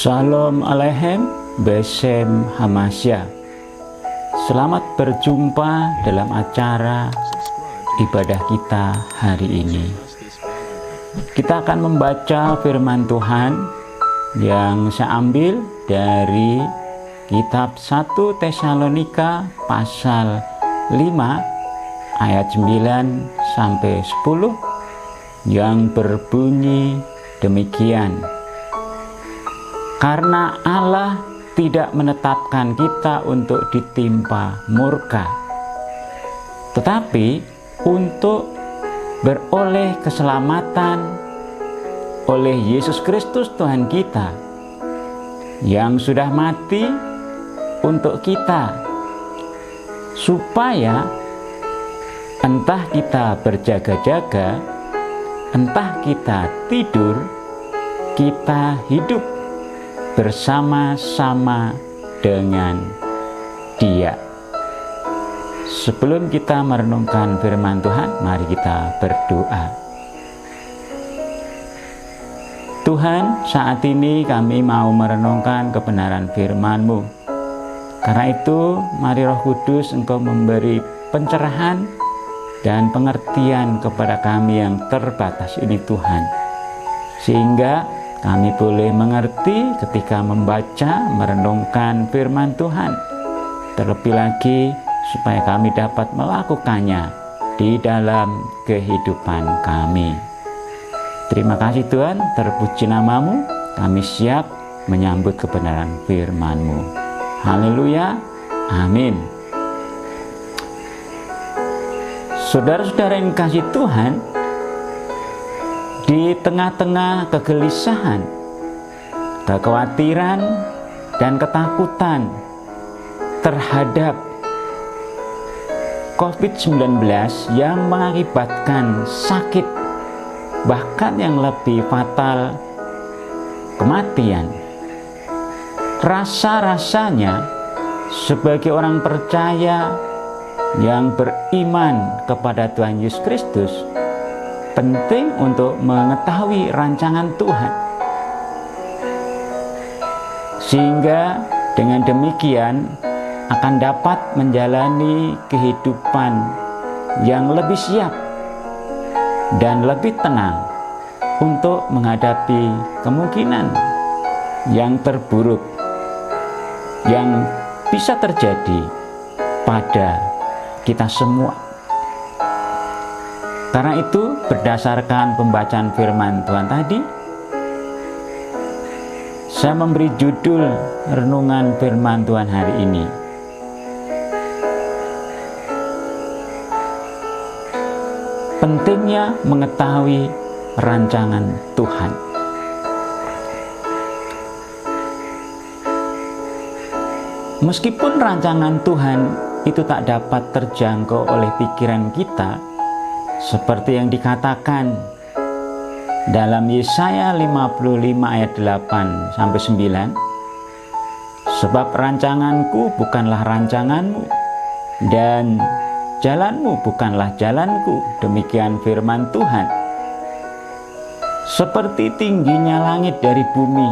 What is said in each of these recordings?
Shalom Aleichem Besem Hamasya. Selamat berjumpa dalam acara ibadah kita hari ini. Kita akan membaca firman Tuhan yang saya ambil dari kitab 1 Tesalonika pasal 5 ayat 9 sampai 10 yang berbunyi demikian. Karena Allah tidak menetapkan kita untuk ditimpa murka, tetapi untuk beroleh keselamatan oleh Yesus Kristus Tuhan kita, yang sudah mati untuk kita, supaya entah kita berjaga-jaga, entah kita tidur, kita hidup bersama-sama dengan Dia. Sebelum kita merenungkan firman Tuhan, mari kita berdoa. Tuhan, saat ini kami mau merenungkan kebenaran firman-Mu. Karena itu, mari Roh Kudus Engkau memberi pencerahan dan pengertian kepada kami yang terbatas ini Tuhan, sehingga kami boleh mengerti ketika membaca, merenungkan firman Tuhan. Terlebih lagi supaya kami dapat melakukannya di dalam kehidupan kami. Terima kasih Tuhan, terpuji nama-Mu. Kami siap menyambut kebenaran firman-Mu. Haleluya, amin. Saudara-saudara yang kasih Tuhan, di tengah-tengah kegelisahan, kekhawatiran, dan ketakutan terhadap COVID-19 yang mengakibatkan sakit, bahkan yang lebih fatal, kematian, rasa-rasanya sebagai orang percaya yang beriman kepada Tuhan Yesus Kristus, penting untuk mengetahui rancangan Tuhan, sehingga dengan demikian akan dapat menjalani kehidupan yang lebih siap dan lebih tenang untuk menghadapi kemungkinan yang terburuk yang bisa terjadi pada kita semua. Karena itu, berdasarkan pembacaan firman Tuhan tadi, saya memberi judul renungan firman Tuhan hari ini, pentingnya mengetahui rancangan Tuhan. Meskipun rancangan Tuhan itu tak dapat terjangkau oleh pikiran kita, seperti yang dikatakan dalam Yesaya 55 ayat 8 sampai 9, sebab rancanganku bukanlah rancanganmu, dan jalanmu bukanlah jalanku, demikian firman Tuhan. Seperti tingginya langit dari bumi,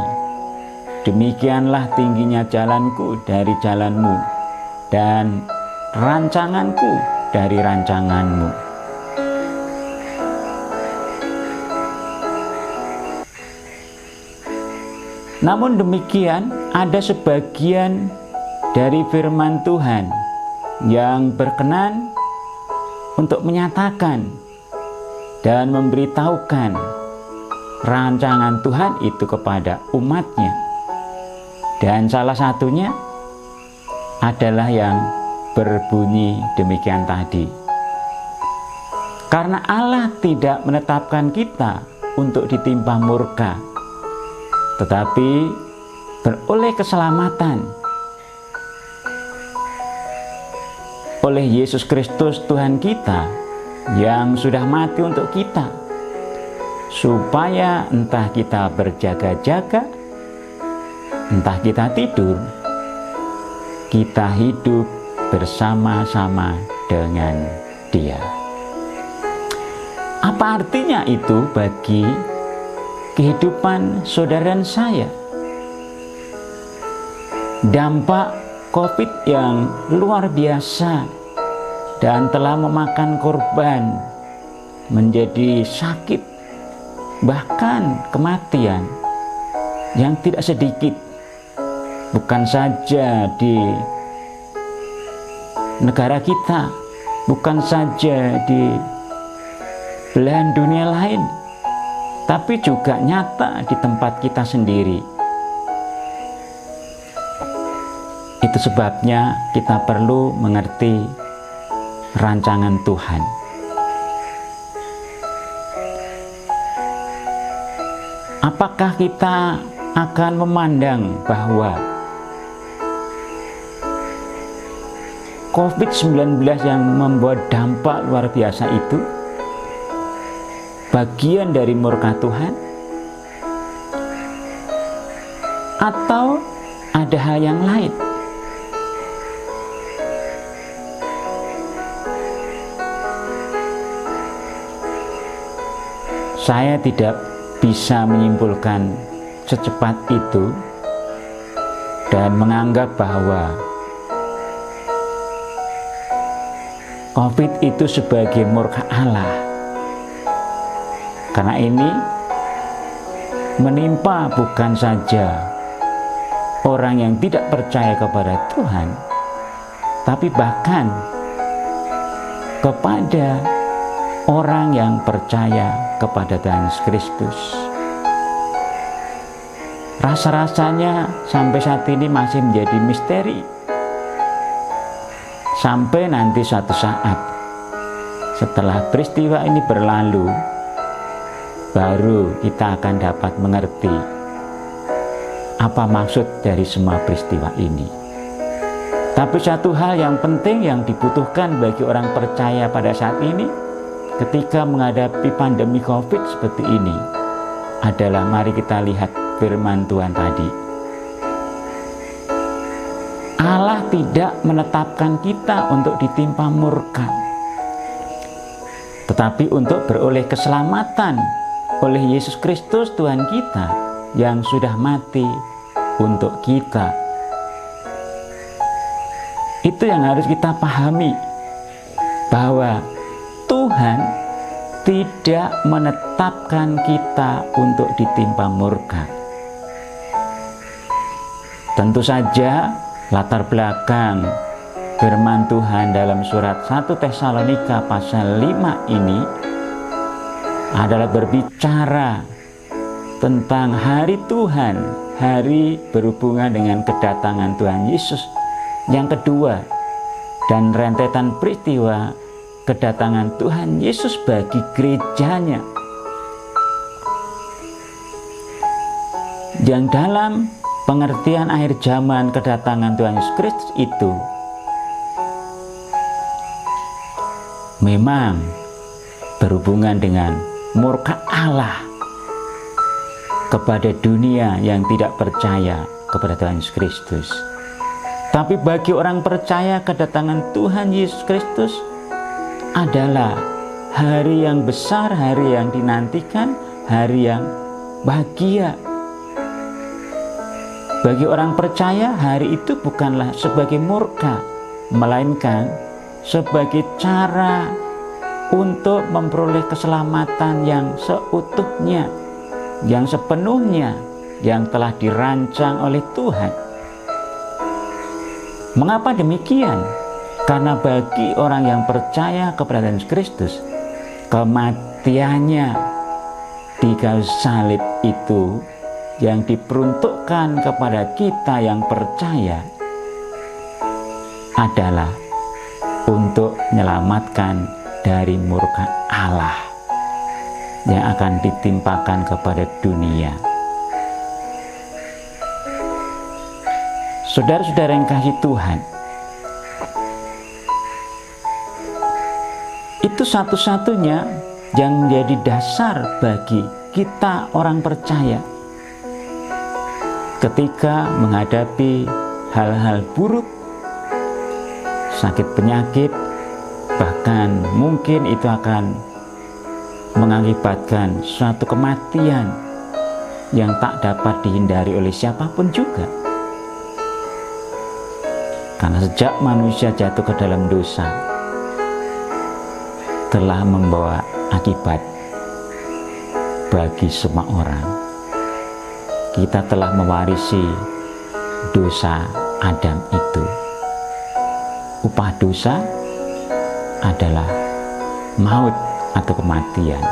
demikianlah tingginya jalanku dari jalanmu, dan rancanganku dari rancanganmu. Namun demikian, ada sebagian dari firman Tuhan yang berkenan untuk menyatakan dan memberitahukan rancangan Tuhan itu kepada umatnya. Dan salah satunya adalah yang berbunyi demikian tadi. Karena Allah tidak menetapkan kita untuk ditimpa murka, tetapi beroleh keselamatan oleh Yesus Kristus Tuhan kita, yang sudah mati untuk kita, supaya entah kita berjaga-jaga, entah kita tidur, kita hidup bersama-sama dengan Dia. Apa artinya itu bagi kehidupan saudara dan saya? dampak COVID yang luar biasa dan telah memakan korban, menjadi sakit, bahkan kematian yang tidak sedikit, bukan saja di negara kita, bukan saja di belahan dunia lain, tapi juga nyata di tempat kita sendiri. Itu sebabnya kita perlu mengerti rancangan Tuhan. Apakah kita akan memandang bahwa COVID-19 yang membuat dampak luar biasa itu bagian dari murka Tuhan? Atau ada hal yang lain? Saya tidak bisa menyimpulkan secepat itu dan menganggap bahwa COVID itu sebagai murka Allah. Karena ini menimpa bukan saja orang yang tidak percaya kepada Tuhan, tapi bahkan kepada orang yang percaya kepada Tuhan Yesus Kristus. Rasa-rasanya sampai saat ini masih menjadi misteri. Sampai nanti suatu saat setelah peristiwa ini berlalu, baru kita akan dapat mengerti apa maksud dari semua peristiwa ini. Tapi satu hal yang penting yang dibutuhkan bagi orang percaya pada saat ini ketika menghadapi pandemi COVID seperti ini adalah, mari kita lihat firman Tuhan tadi. Allah tidak menetapkan kita untuk ditimpa murka, tetapi untuk beroleh keselamatan oleh Yesus Kristus Tuhan kita yang sudah mati untuk kita. Itu yang harus kita pahami, bahwa Tuhan tidak menetapkan kita untuk ditimpa murka. Tentu saja latar belakang firman Tuhan dalam surat 1 Tesalonika pasal 5 ini adalah berbicara tentang hari Tuhan, hari berhubungan dengan kedatangan Tuhan Yesus yang kedua, dan rentetan peristiwa kedatangan Tuhan Yesus bagi gerejanya, yang dalam pengertian akhir zaman kedatangan Tuhan Yesus Kristus itu memang berhubungan dengan murka Allah kepada dunia yang tidak percaya kepada Tuhan Yesus Kristus. Tapi bagi orang percaya, kedatangan Tuhan Yesus Kristus adalah hari yang besar, hari yang dinantikan, hari yang bahagia. Bagi orang percaya, hari itu bukanlah sebagai murka, melainkan sebagai cara untuk memperoleh keselamatan yang seutuhnya, yang sepenuhnya, yang telah dirancang oleh Tuhan. Mengapa demikian? Karena bagi orang yang percaya kepada Yesus Kristus, kematiannya di kayu salib itu yang diperuntukkan kepada kita yang percaya adalah untuk menyelamatkan dari murka Allah yang akan ditimpakan kepada dunia. Saudara-saudara yang kasih Tuhan, itu satu-satunya yang menjadi dasar bagi kita orang percaya ketika menghadapi hal-hal buruk, sakit penyakit, bahkan mungkin itu akan mengakibatkan suatu kematian yang tak dapat dihindari oleh siapapun juga. Karena sejak manusia jatuh ke dalam dosa, telah membawa akibat bagi semua orang. Kita telah mewarisi dosa Adam itu. Upah dosa adalah maut atau kematian.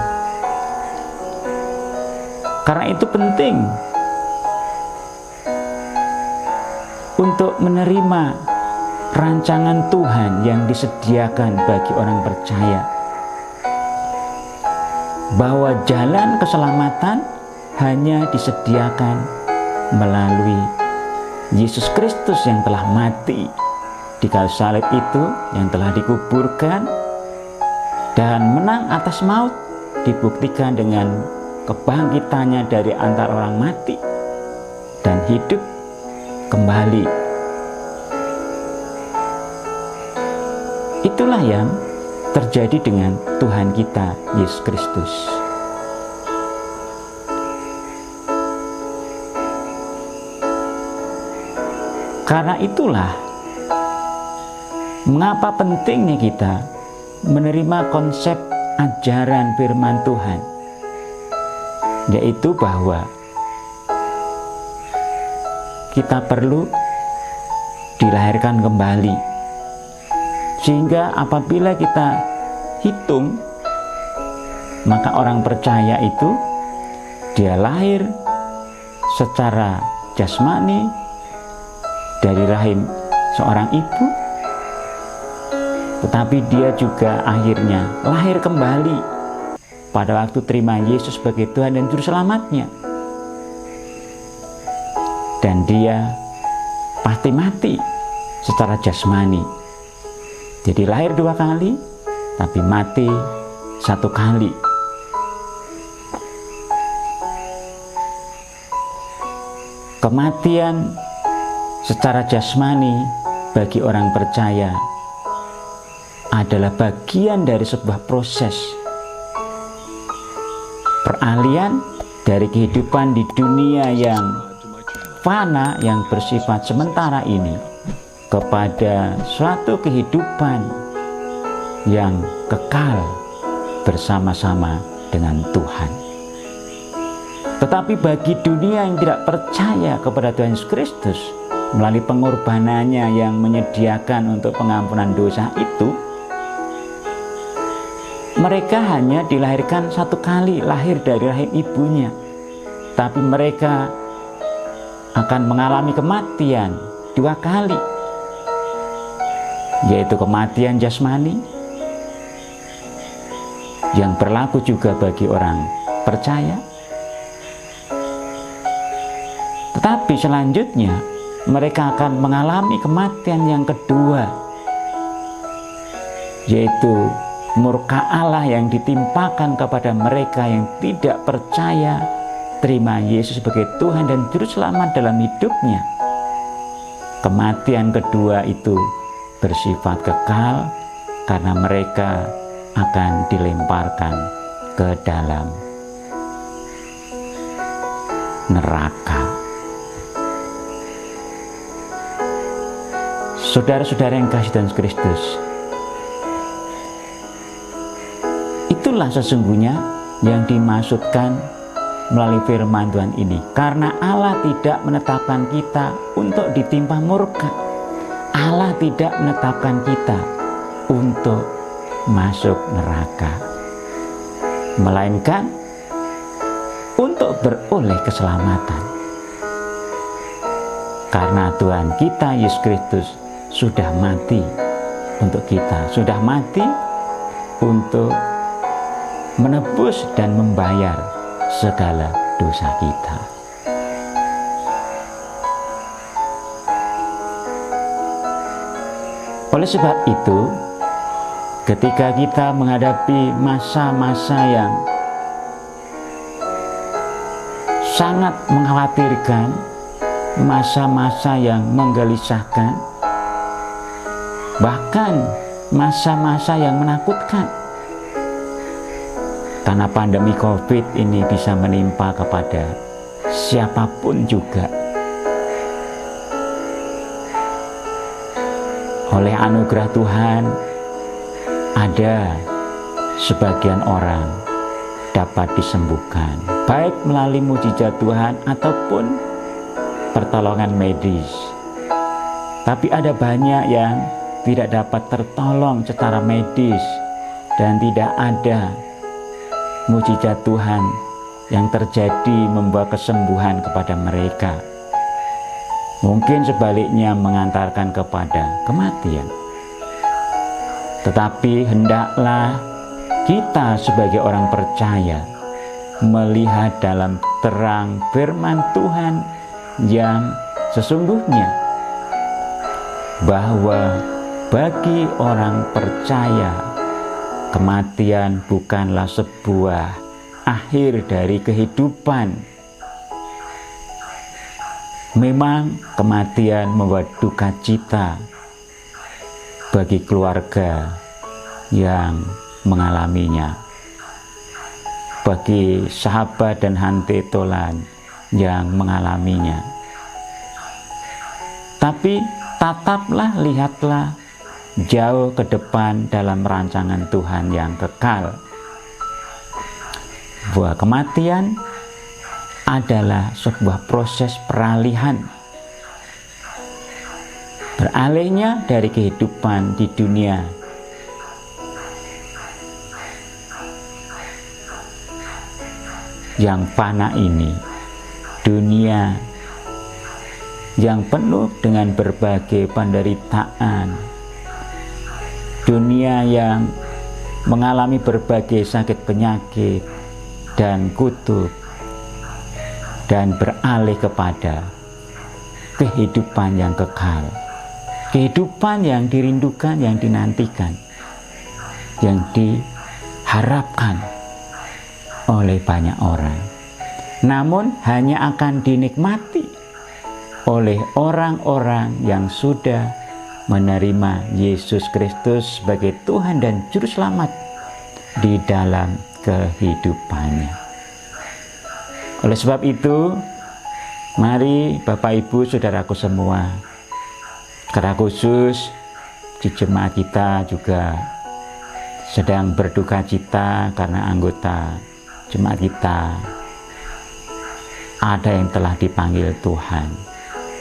Karena itu penting untuk menerima rancangan Tuhan yang disediakan bagi orang percaya, bahwa jalan keselamatan hanya disediakan melalui Yesus Kristus yang telah mati di kayu salib itu, yang telah dikuburkan dan menang atas maut, dibuktikan dengan kebangkitannya dari antara orang mati dan hidup kembali. Itulah yang terjadi dengan Tuhan kita Yesus Kristus. Karena itulah mengapa pentingnya kita menerima konsep ajaran firman Tuhan, yaitu bahwa kita perlu dilahirkan kembali. Sehingga apabila kita hitung, maka orang percaya itu dia lahir secara jasmani dari rahim seorang ibu, tetapi dia juga akhirnya lahir kembali pada waktu terima Yesus sebagai Tuhan dan Juru Selamatnya. Dan dia pasti mati secara jasmani. Jadi lahir 2 kali, tapi mati 1 kali. Kematian secara jasmani bagi orang percaya adalah bagian dari sebuah proses peralihan dari kehidupan di dunia yang fana, yang bersifat sementara ini, kepada suatu kehidupan yang kekal bersama-sama dengan Tuhan. Tetapi bagi dunia yang tidak percaya kepada Tuhan Yesus Kristus melalui pengorbanannya yang menyediakan untuk pengampunan dosa itu, mereka hanya dilahirkan 1 kali, lahir dari rahim ibunya, tapi mereka akan mengalami kematian 2 kali, yaitu kematian jasmani yang berlaku juga bagi orang percaya. Tetapi selanjutnya mereka akan mengalami kematian yang kedua, yaitu murka Allah yang ditimpakan kepada mereka yang tidak percaya terima Yesus sebagai Tuhan dan Juru Selamat dalam hidupnya. Kematian kedua itu bersifat kekal karena mereka akan dilemparkan ke dalam neraka. Saudara-saudara yang kasih Tuhan Kristus, itulah sesungguhnya yang dimaksudkan melalui firman Tuhan ini. Karena Allah tidak menetapkan kita untuk ditimpa murka, Allah tidak menetapkan kita untuk masuk neraka, melainkan untuk beroleh keselamatan. Karena Tuhan kita Yesus Kristus sudah mati untuk kita, sudah mati untuk menebus dan membayar segala dosa kita. Oleh sebab itu, ketika kita menghadapi masa-masa yang sangat mengkhawatirkan, masa-masa yang menggelisahkan, bahkan masa-masa yang menakutkan, karena pandemi COVID ini bisa menimpa kepada siapapun juga. oleh anugerah Tuhan ada sebagian orang dapat disembuhkan, baik melalui mujizat Tuhan ataupun pertolongan medis. Tapi ada banyak yang tidak dapat tertolong secara medis dan tidak ada mujizat Tuhan yang terjadi membawa kesembuhan kepada mereka. Mungkin sebaliknya mengantarkan kepada kematian. Tetapi hendaklah kita sebagai orang percaya melihat dalam terang firman Tuhan yang sesungguhnya, bahwa bagi orang percaya kematian bukanlah sebuah akhir dari kehidupan. Memang kematian membawa duka cita bagi keluarga yang mengalaminya, bagi sahabat dan hante tolan yang mengalaminya. Tapi tataplah, lihatlah jauh ke depan dalam rancangan Tuhan yang kekal, bahwa kematian adalah sebuah proses peralihan, beralihnya dari kehidupan di dunia yang fana ini, dunia yang penuh dengan berbagai penderitaan, dunia yang mengalami berbagai sakit penyakit dan kutuk, dan beralih kepada kehidupan yang kekal, kehidupan yang dirindukan, yang dinantikan, yang diharapkan oleh banyak orang, namun hanya akan dinikmati oleh orang-orang yang sudah menerima Yesus Kristus sebagai Tuhan dan Juru Selamat di dalam kehidupannya. Oleh sebab itu, mari Bapak Ibu Saudaraku semua, secara khusus di jemaat kita juga sedang berduka cita karena anggota jemaat kita ada yang telah dipanggil Tuhan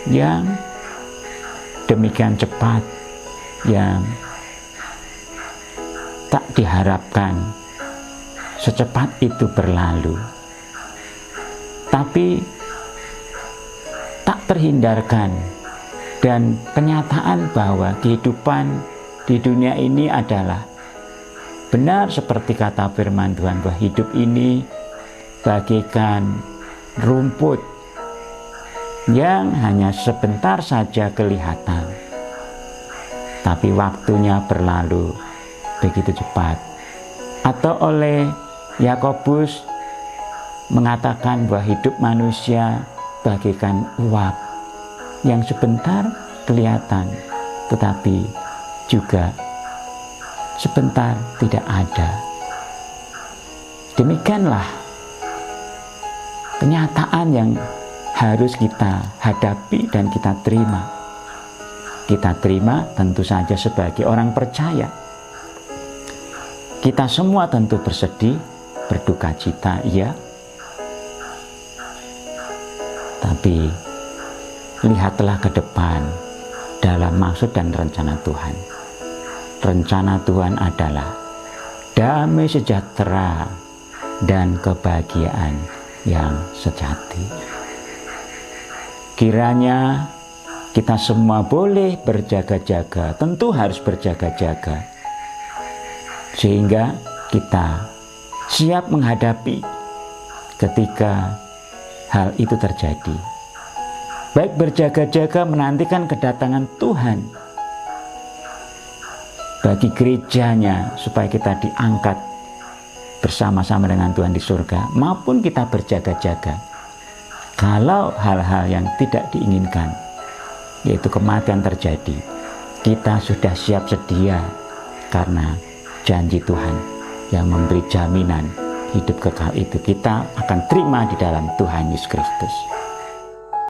yang demikian cepat, yang tak diharapkan secepat itu berlalu. Tapi tak terhindarkan, dan kenyataan bahwa kehidupan di dunia ini adalah benar seperti kata firman Tuhan, bahwa hidup ini bagaikan rumput yang hanya sebentar saja kelihatan, tapi waktunya berlalu begitu cepat. Atau oleh Yakobus mengatakan bahwa hidup manusia bagaikan uap yang sebentar kelihatan, tetapi juga sebentar tidak ada. Demikianlah kenyataan yang harus kita hadapi dan kita terima. Kita terima tentu saja sebagai orang percaya. Kita semua tentu bersedih, berduka cita, iya. Tapi lihatlah ke depan dalam maksud dan rencana Tuhan. Rencana Tuhan adalah damai sejahtera dan kebahagiaan yang sejati. Kiranya kita semua boleh berjaga-jaga, tentu harus berjaga-jaga, sehingga kita siap menghadapi ketika hal itu terjadi. Baik berjaga-jaga menantikan kedatangan Tuhan bagi gerejanya, supaya kita diangkat bersama-sama dengan Tuhan di surga, maupun kita berjaga-jaga kalau hal-hal yang tidak diinginkan, yaitu kematian terjadi, kita sudah siap sedia karena janji Tuhan yang memberi jaminan hidup kekal itu kita akan terima di dalam Tuhan Yesus Kristus.